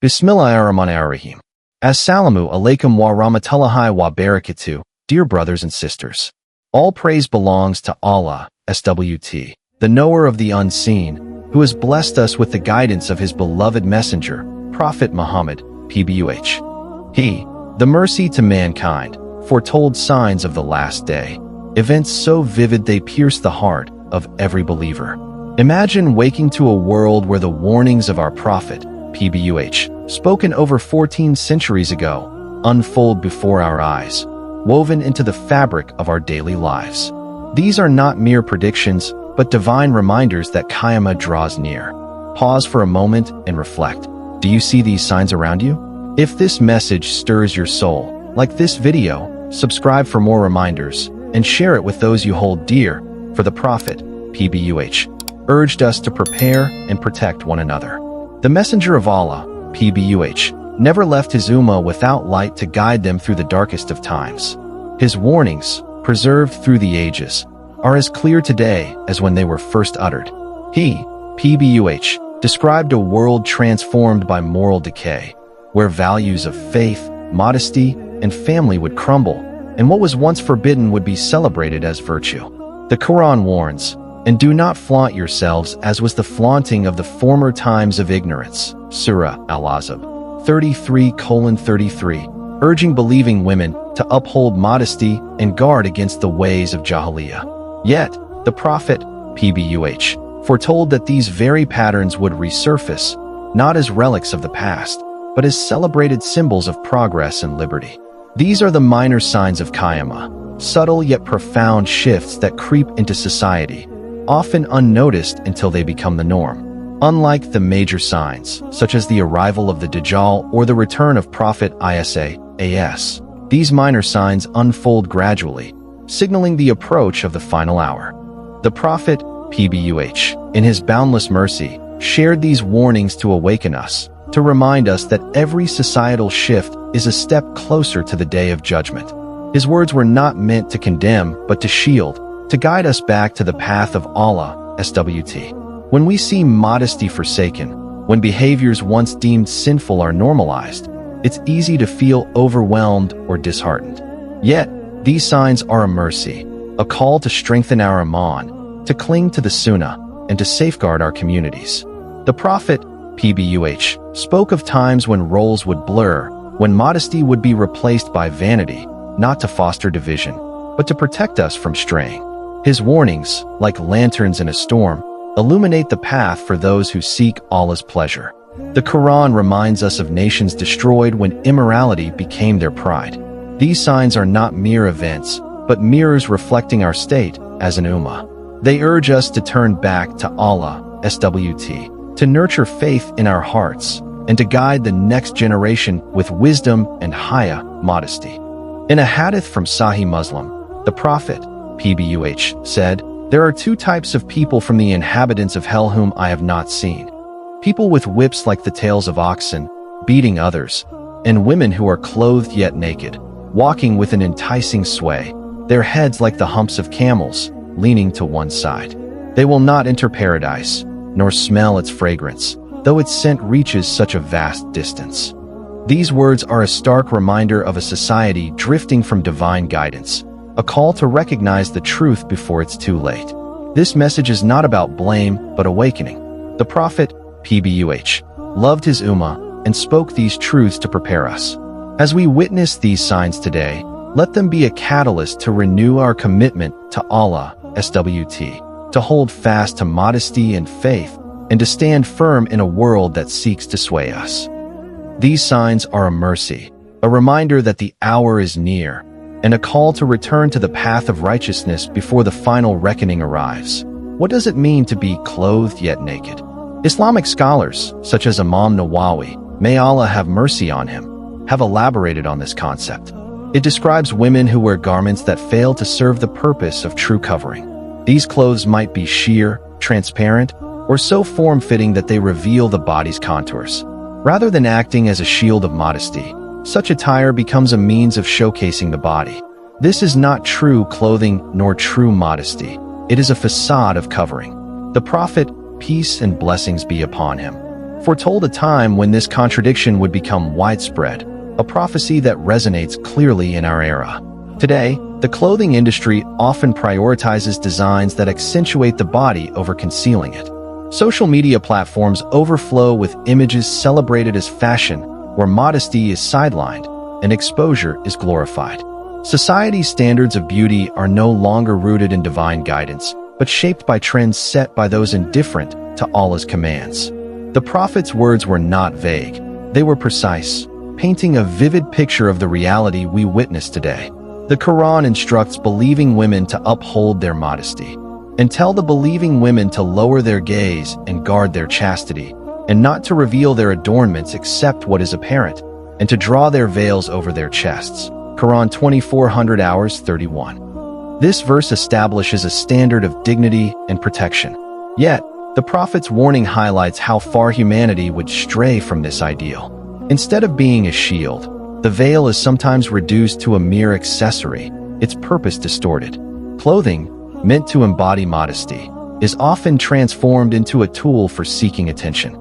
Bismillahirrahmanirrahim. Assalamu alaikum wa rahmatullahi wa barakatuh, dear brothers and sisters. All praise belongs to Allah, SWT, the knower of the unseen, who has blessed us with the guidance of his beloved messenger, Prophet Muhammad, PBUH. He, the mercy to mankind, foretold signs of the last day, events so vivid they pierce the heart of every believer. Imagine waking to a world where the warnings of our Prophet, PBUH, spoken over 14 centuries ago, unfold before our eyes, woven into the fabric of our daily lives. These are not mere predictions, but divine reminders that Qiyamah draws near. Pause for a moment and reflect. Do you see these signs around you? If this message stirs your soul, like this video, subscribe for more reminders, and share it with those you hold dear, for the Prophet, PBUH, urged us to prepare and protect one another. The Messenger of Allah, PBUH, never left his ummah without light to guide them through the darkest of times. His warnings, preserved through the ages, are as clear today as when they were first uttered. He, PBUH, described a world transformed by moral decay, where values of faith, modesty, and family would crumble, and what was once forbidden would be celebrated as virtue. The Quran warns, "And do not flaunt yourselves as was the flaunting of the former times of ignorance." Surah Al-Ahzab 33:33, urging believing women to uphold modesty and guard against the ways of Jahiliyyah. Yet, the Prophet, PBUH, foretold that these very patterns would resurface, not as relics of the past, but as celebrated symbols of progress and liberty. These are the minor signs of Qiyamah, subtle yet profound shifts that creep into society, often unnoticed until they become the norm. Unlike the major signs, such as the arrival of the Dajjal or the return of Prophet Isa, these minor signs unfold gradually, signaling the approach of the final hour. The Prophet, PBUH, in his boundless mercy, shared these warnings to awaken us, to remind us that every societal shift is a step closer to the day of judgment. His words were not meant to condemn, but to shield, to guide us back to the path of Allah, SWT. When we see modesty forsaken, when behaviors once deemed sinful are normalized, it's easy to feel overwhelmed or disheartened. Yet, these signs are a mercy, a call to strengthen our iman, to cling to the Sunnah, and to safeguard our communities. The Prophet, PBUH, spoke of times when roles would blur, when modesty would be replaced by vanity, not to foster division, but to protect us from straying. His warnings, like lanterns in a storm, illuminate the path for those who seek Allah's pleasure. The Quran reminds us of nations destroyed when immorality became their pride. These signs are not mere events, but mirrors reflecting our state as an ummah. They urge us to turn back to Allah, SWT, to nurture faith in our hearts, and to guide the next generation with wisdom and haya, modesty. In a hadith from Sahih Muslim, the Prophet, PBUH, said, "There are two types of people from the inhabitants of hell whom I have not seen. People with whips like the tails of oxen, beating others, and women who are clothed yet naked, walking with an enticing sway, their heads like the humps of camels, leaning to one side. They will not enter paradise, nor smell its fragrance, though its scent reaches such a vast distance." These words are a stark reminder of a society drifting from divine guidance, a call to recognize the truth before it's too late. This message is not about blame, but awakening. The Prophet, PBUH, loved his ummah and spoke these truths to prepare us. As we witness these signs today, let them be a catalyst to renew our commitment to Allah, SWT, to hold fast to modesty and faith, and to stand firm in a world that seeks to sway us. These signs are a mercy, a reminder that the hour is near, and a call to return to the path of righteousness before the final reckoning arrives. What does it mean to be clothed yet naked? Islamic scholars, such as Imam Nawawi, may Allah have mercy on him, have elaborated on this concept. It describes women who wear garments that fail to serve the purpose of true covering. These clothes might be sheer, transparent, or so form-fitting that they reveal the body's contours. Rather than acting as a shield of modesty, such attire becomes a means of showcasing the body. This is not true clothing nor true modesty. It is a facade of covering. The Prophet, peace and blessings be upon him, foretold a time when this contradiction would become widespread, a prophecy that resonates clearly in our era. Today, the clothing industry often prioritizes designs that accentuate the body over concealing it. Social media platforms overflow with images celebrated as fashion, where modesty is sidelined and exposure is glorified. Society's standards of beauty are no longer rooted in divine guidance, but shaped by trends set by those indifferent to Allah's commands. The Prophet's words were not vague. They were precise, painting a vivid picture of the reality we witness today. The Quran instructs believing women to uphold their modesty, and tell the believing women to lower their gaze and guard their chastity, and not to reveal their adornments except what is apparent, and to draw their veils over their chests. Quran 2400 hours 31. This verse establishes a standard of dignity and protection. Yet, the Prophet's warning highlights how far humanity would stray from this ideal. Instead of being a shield, the veil is sometimes reduced to a mere accessory, its purpose distorted. Clothing, meant to embody modesty, is often transformed into a tool for seeking attention.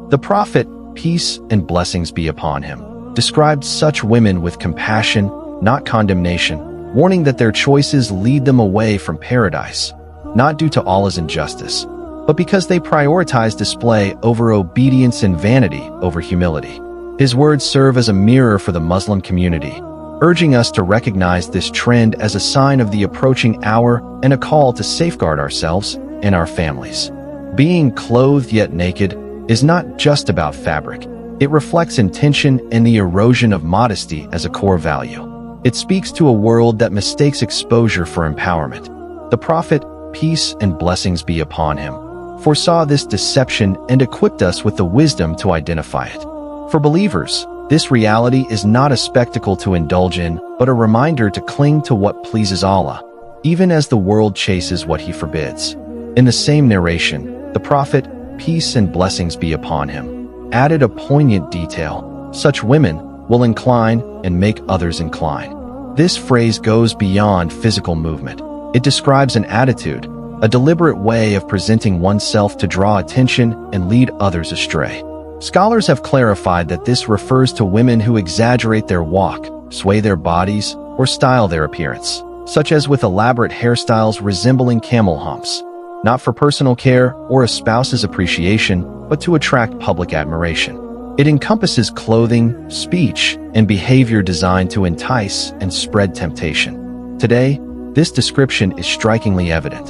The Prophet, peace and blessings be upon him, described such women with compassion, not condemnation, warning that their choices lead them away from paradise, not due to Allah's injustice, but because they prioritize display over obedience and vanity over humility. His words serve as a mirror for the Muslim community, urging us to recognize this trend as a sign of the approaching hour and a call to safeguard ourselves and our families. Being clothed yet naked is not just about fabric. It reflects intention and the erosion of modesty as a core value. It speaks to a world that mistakes exposure for empowerment. The Prophet, peace and blessings be upon him, foresaw this deception and equipped us with the wisdom to identify it. For believers, this reality is not a spectacle to indulge in, but a reminder to cling to what pleases Allah, even as the world chases what he forbids. In the same narration, the Prophet, peace and blessings be upon him, added a poignant detail: such women will incline and make others incline. This phrase goes beyond physical movement. It describes an attitude, a deliberate way of presenting oneself to draw attention and lead others astray. Scholars have clarified that this refers to women who exaggerate their walk, sway their bodies, or style their appearance, such as with elaborate hairstyles resembling camel humps, not for personal care or a spouse's appreciation, but to attract public admiration. It encompasses clothing, speech, and behavior designed to entice and spread temptation. Today, this description is strikingly evident.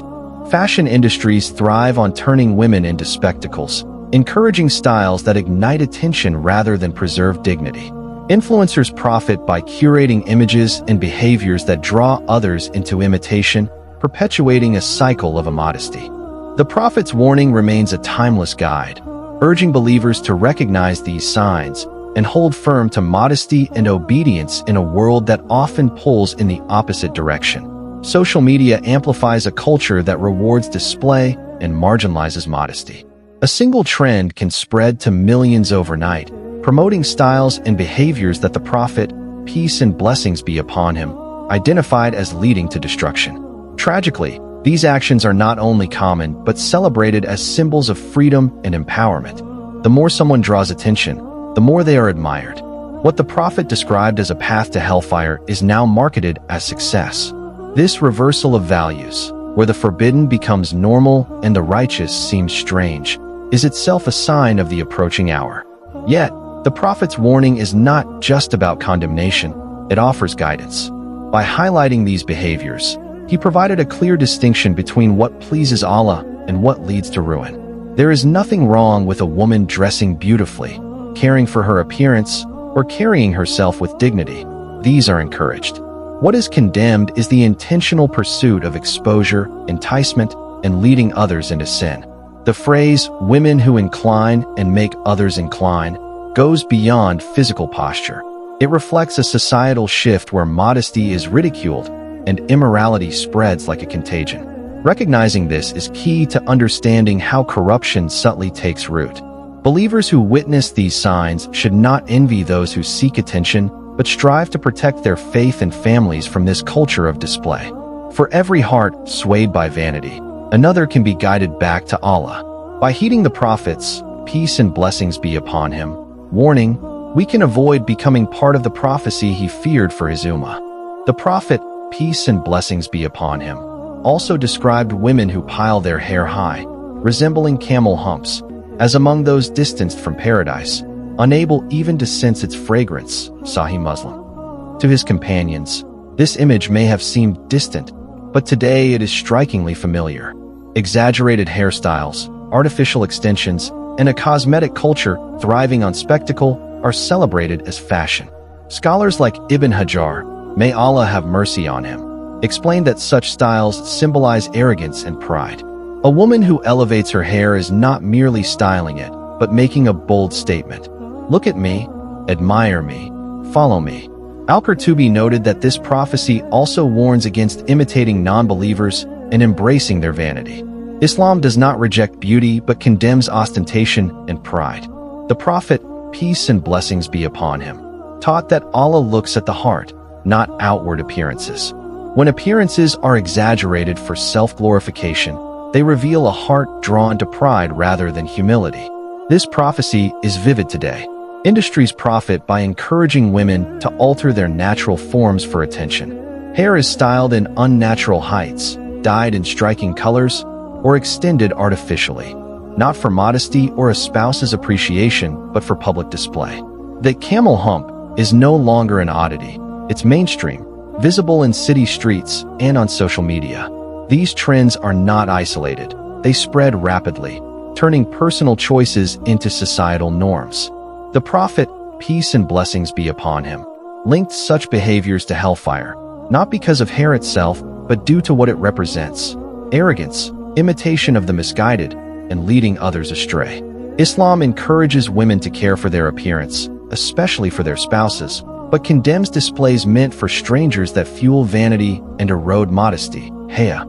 Fashion industries thrive on turning women into spectacles, encouraging styles that ignite attention rather than preserve dignity. Influencers profit by curating images and behaviors that draw others into imitation, perpetuating a cycle of immodesty. The Prophet's warning remains a timeless guide, urging believers to recognize these signs and hold firm to modesty and obedience in a world that often pulls in the opposite direction. Social media amplifies a culture that rewards display and marginalizes modesty. A single trend can spread to millions overnight, promoting styles and behaviors that the Prophet, peace and blessings be upon him, identified as leading to destruction. Tragically, these actions are not only common, but celebrated as symbols of freedom and empowerment. The more someone draws attention, the more they are admired. What the Prophet described as a path to hellfire is now marketed as success. This reversal of values, where the forbidden becomes normal and the righteous seems strange, is itself a sign of the approaching hour. Yet, the Prophet's warning is not just about condemnation, it offers guidance. By highlighting these behaviors, he provided a clear distinction between what pleases Allah and what leads to ruin. There is nothing wrong with a woman dressing beautifully, caring for her appearance, or carrying herself with dignity. These are encouraged. What is condemned is the intentional pursuit of exposure, enticement, and leading others into sin. The phrase, women who incline and make others incline, goes beyond physical posture. It reflects a societal shift where modesty is ridiculed and immorality spreads like a contagion. Recognizing this is key to understanding how corruption subtly takes root. Believers who witness these signs should not envy those who seek attention, but strive to protect their faith and families from this culture of display. For every heart swayed by vanity, another can be guided back to Allah. By heeding the Prophet's, peace and blessings be upon him, warning, we can avoid becoming part of the prophecy he feared for his ummah. The Prophet, peace and blessings be upon him, also described women who pile their hair high, resembling camel humps, as among those distanced from paradise, unable even to sense its fragrance, Sahih Muslim. To his companions, this image may have seemed distant, but today it is strikingly familiar. Exaggerated hairstyles, artificial extensions, and a cosmetic culture thriving on spectacle are celebrated as fashion. Scholars like Ibn Hajar, may Allah have mercy on him, explain that such styles symbolize arrogance and pride. A woman who elevates her hair is not merely styling it, but making a bold statement. Look at me, admire me, follow me. Al-Qurtubi noted that this prophecy also warns against imitating non-believers and embracing their vanity. Islam does not reject beauty but condemns ostentation and pride. The Prophet, peace and blessings be upon him, taught that Allah looks at the heart, not outward appearances. When appearances are exaggerated for self-glorification, they reveal a heart drawn to pride rather than humility. This prophecy is vivid today. Industries profit by encouraging women to alter their natural forms for attention. Hair is styled in unnatural heights, dyed in striking colors, or extended artificially, not for modesty or a spouse's appreciation, but for public display. The camel hump is no longer an oddity. It's mainstream, visible in city streets and on social media. These trends are not isolated. They spread rapidly, turning personal choices into societal norms. The Prophet, peace and blessings be upon him, linked such behaviors to hellfire, not because of hair itself, but due to what it represents: arrogance, imitation of the misguided, and leading others astray. Islam encourages women to care for their appearance, especially for their spouses, but condemns displays meant for strangers that fuel vanity and erode modesty, haya.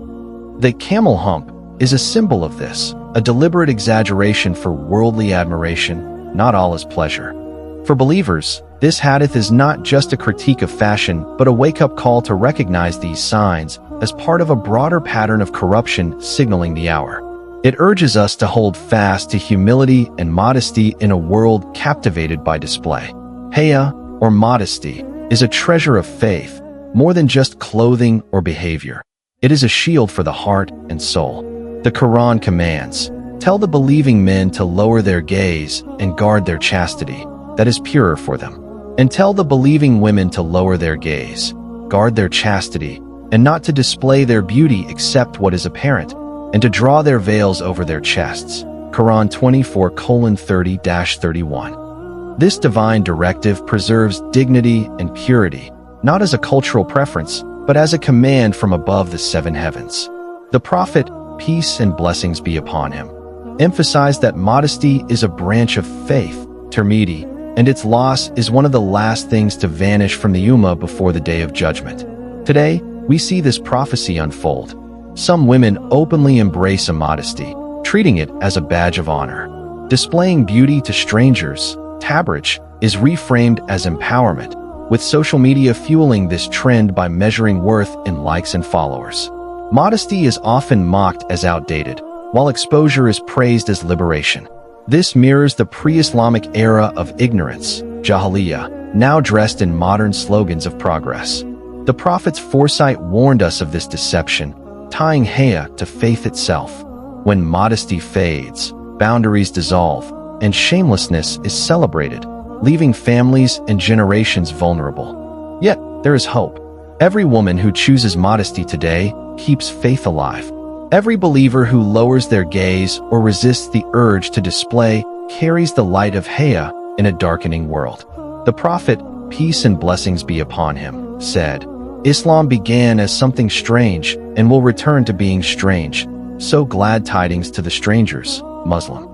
The camel hump is a symbol of this, a deliberate exaggeration for worldly admiration, not Allah's pleasure. For believers, this hadith is not just a critique of fashion, but a wake-up call to recognize these signs as part of a broader pattern of corruption signaling the hour. It urges us to hold fast to humility and modesty in a world captivated by display. Haya, or modesty, is a treasure of faith, more than just clothing or behavior. It is a shield for the heart and soul. The Quran commands, "Tell the believing men to lower their gaze and guard their chastity, that is purer for them. And tell the believing women to lower their gaze, guard their chastity, and not to display their beauty except what is apparent, and to draw their veils over their chests." Quran 24:30-31. This divine directive preserves dignity and purity, not as a cultural preference, but as a command from above the seven heavens. The Prophet, peace and blessings be upon him, emphasized that modesty is a branch of faith, Tirmidhi, and its loss is one of the last things to vanish from the Ummah before the Day of Judgment. Today, we see this prophecy unfold. Some women openly embrace immodesty, treating it as a badge of honor. Displaying beauty to strangers, tabrij, is reframed as empowerment, with social media fueling this trend by measuring worth in likes and followers. Modesty is often mocked as outdated, while exposure is praised as liberation. This mirrors the pre-Islamic era of ignorance, jahiliyyah, now dressed in modern slogans of progress. The Prophet's foresight warned us of this deception, tying haya to faith itself. When modesty fades, boundaries dissolve, and shamelessness is celebrated, leaving families and generations vulnerable. Yet, there is hope. Every woman who chooses modesty today keeps faith alive. Every believer who lowers their gaze or resists the urge to display carries the light of haya in a darkening world. The Prophet, peace and blessings be upon him, said, "Islam began as something strange and will return to being strange. So glad tidings to the strangers, Muslim."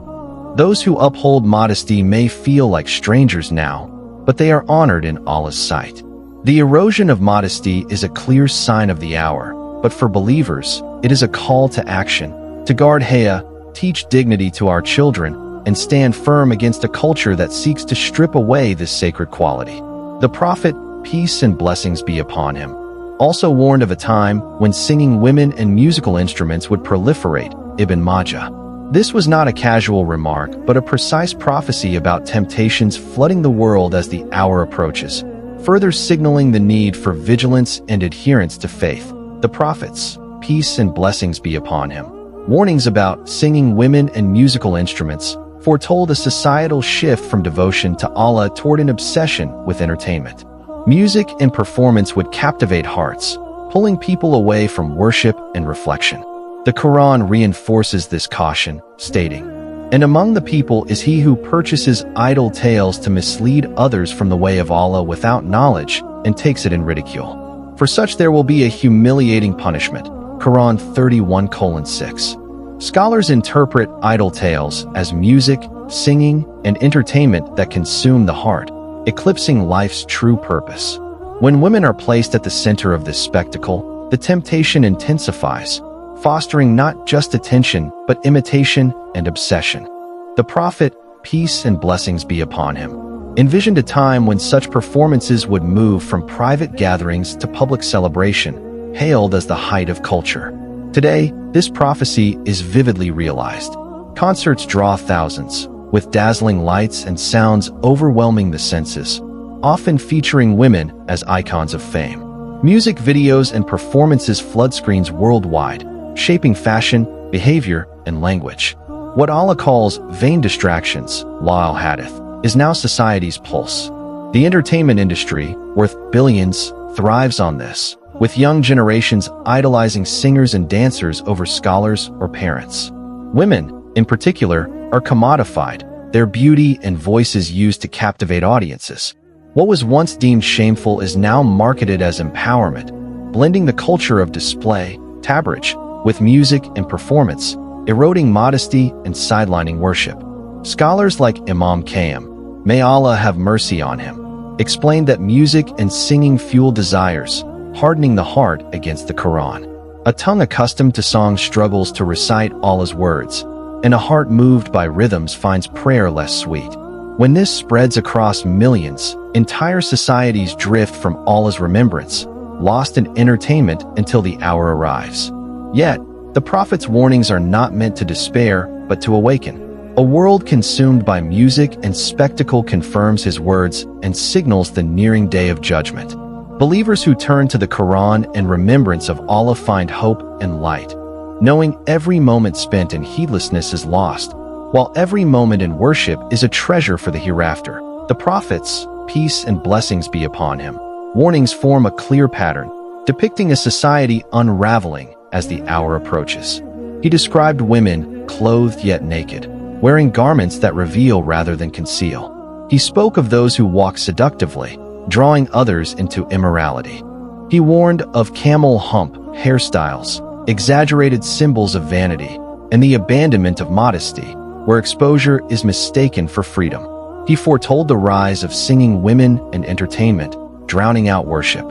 Those who uphold modesty may feel like strangers now, but they are honored in Allah's sight. The erosion of modesty is a clear sign of the hour, but for believers, it is a call to action, to guard haya, teach dignity to our children, and stand firm against a culture that seeks to strip away this sacred quality. The Prophet, peace and blessings be upon him, also warned of a time when singing women and musical instruments would proliferate, Ibn Majah. This was not a casual remark, but a precise prophecy about temptations flooding the world as the hour approaches, further signaling the need for vigilance and adherence to faith. The prophets, peace and blessings be upon him, warnings about singing women and musical instruments, foretold a societal shift from devotion to Allah toward an obsession with entertainment. Music and performance would captivate hearts, pulling people away from worship and reflection. The Quran reinforces this caution, stating, "And among the people is he who purchases idle tales to mislead others from the way of Allah without knowledge and takes it in ridicule. For such there will be a humiliating punishment." Quran 31:6. Scholars interpret idle tales as music, singing, and entertainment that consume the heart, eclipsing life's true purpose. When women are placed at the center of this spectacle, the temptation intensifies, fostering not just attention, but imitation and obsession. The Prophet, peace and blessings be upon him, envisioned a time when such performances would move from private gatherings to public celebration, hailed as the height of culture. Today, this prophecy is vividly realized. Concerts draw thousands, with dazzling lights and sounds overwhelming the senses, often featuring women as icons of fame. Music videos and performances flood screens worldwide, shaping fashion, behavior, and language. What Allah calls vain distractions, Hadith, is now society's pulse. The entertainment industry, worth billions, thrives on this, with young generations idolizing singers and dancers over scholars or parents. Women, in particular, are commodified, their beauty and voices used to captivate audiences. What was once deemed shameful is now marketed as empowerment, blending the culture of display, tabarruj, with music and performance, eroding modesty and sidelining worship. Scholars like Imam Qayyim, may Allah have mercy on him, explained that music and singing fuel desires, hardening the heart against the Quran. A tongue accustomed to song struggles to recite Allah's words, and a heart moved by rhythms finds prayer less sweet. When this spreads across millions, entire societies drift from Allah's remembrance, lost in entertainment until the hour arrives. Yet, the Prophet's warnings are not meant to despair, but to awaken. A world consumed by music and spectacle confirms his words and signals the nearing day of judgment. Believers who turn to the Quran and remembrance of Allah find hope and light, knowing every moment spent in heedlessness is lost, while every moment in worship is a treasure for the hereafter. The Prophet's, peace and blessings be upon him, warnings form a clear pattern, depicting a society unraveling as the hour approaches. He described women, clothed yet naked, wearing garments that reveal rather than conceal. He spoke of those who walk seductively, drawing others into immorality. He warned of camel-hump hairstyles, exaggerated symbols of vanity, and the abandonment of modesty, where exposure is mistaken for freedom. He foretold the rise of singing women and entertainment, drowning out worship.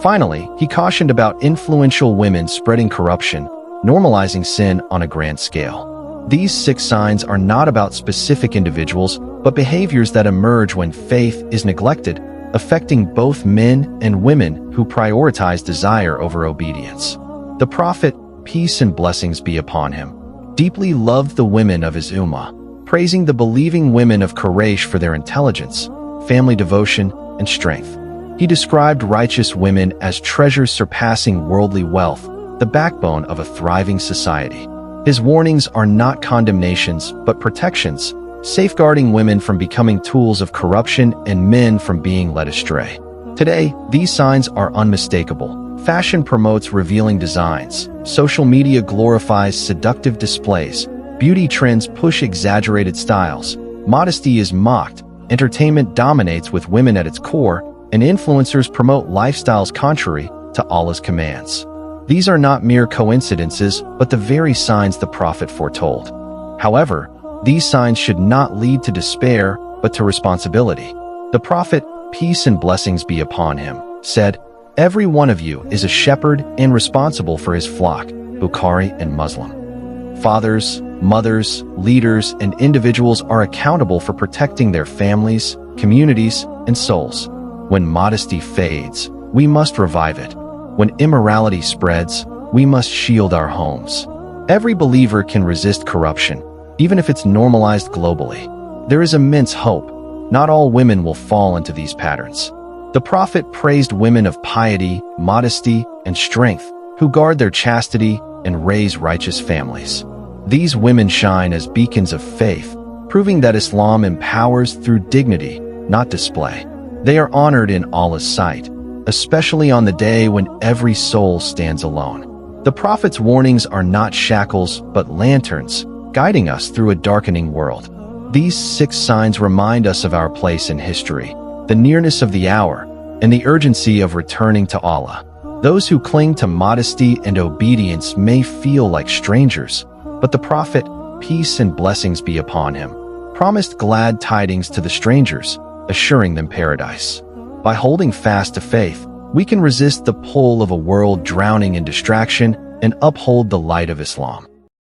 Finally, he cautioned about influential women spreading corruption, normalizing sin on a grand scale. These 6 signs are not about specific individuals, but behaviors that emerge when faith is neglected, affecting both men and women who prioritize desire over obedience. The Prophet, peace and blessings be upon him, deeply loved the women of his ummah, praising the believing women of Quraysh for their intelligence, family devotion, and strength. He described righteous women as treasures surpassing worldly wealth, the backbone of a thriving society. His warnings are not condemnations, but protections, safeguarding women from becoming tools of corruption and men from being led astray. Today, these signs are unmistakable. Fashion promotes revealing designs, social media glorifies seductive displays, beauty trends push exaggerated styles, modesty is mocked, entertainment dominates with women at its core, and influencers promote lifestyles contrary to Allah's commands. These are not mere coincidences, but the very signs the Prophet foretold. However, these signs should not lead to despair, but to responsibility. The Prophet, peace and blessings be upon him, said, "Every one of you is a shepherd and responsible for his flock." Bukhari and Muslim. Fathers, mothers, leaders, and individuals are accountable for protecting their families, communities, and souls. When modesty fades, we must revive it. When immorality spreads, we must shield our homes. Every believer can resist corruption, even if it's normalized globally. There is immense hope. Not all women will fall into these patterns. The Prophet praised women of piety, modesty, and strength, who guard their chastity and raise righteous families. These women shine as beacons of faith, proving that Islam empowers through dignity, not display. They are honored in Allah's sight, especially on the day when every soul stands alone. The Prophet's warnings are not shackles, but lanterns, guiding us through a darkening world. These 6 signs remind us of our place in history, the nearness of the hour, and the urgency of returning to Allah. Those who cling to modesty and obedience may feel like strangers, but the Prophet, peace and blessings be upon him, promised glad tidings to the strangers, assuring them paradise. By holding fast to faith, we can resist the pull of a world drowning in distraction and uphold the light of Islam.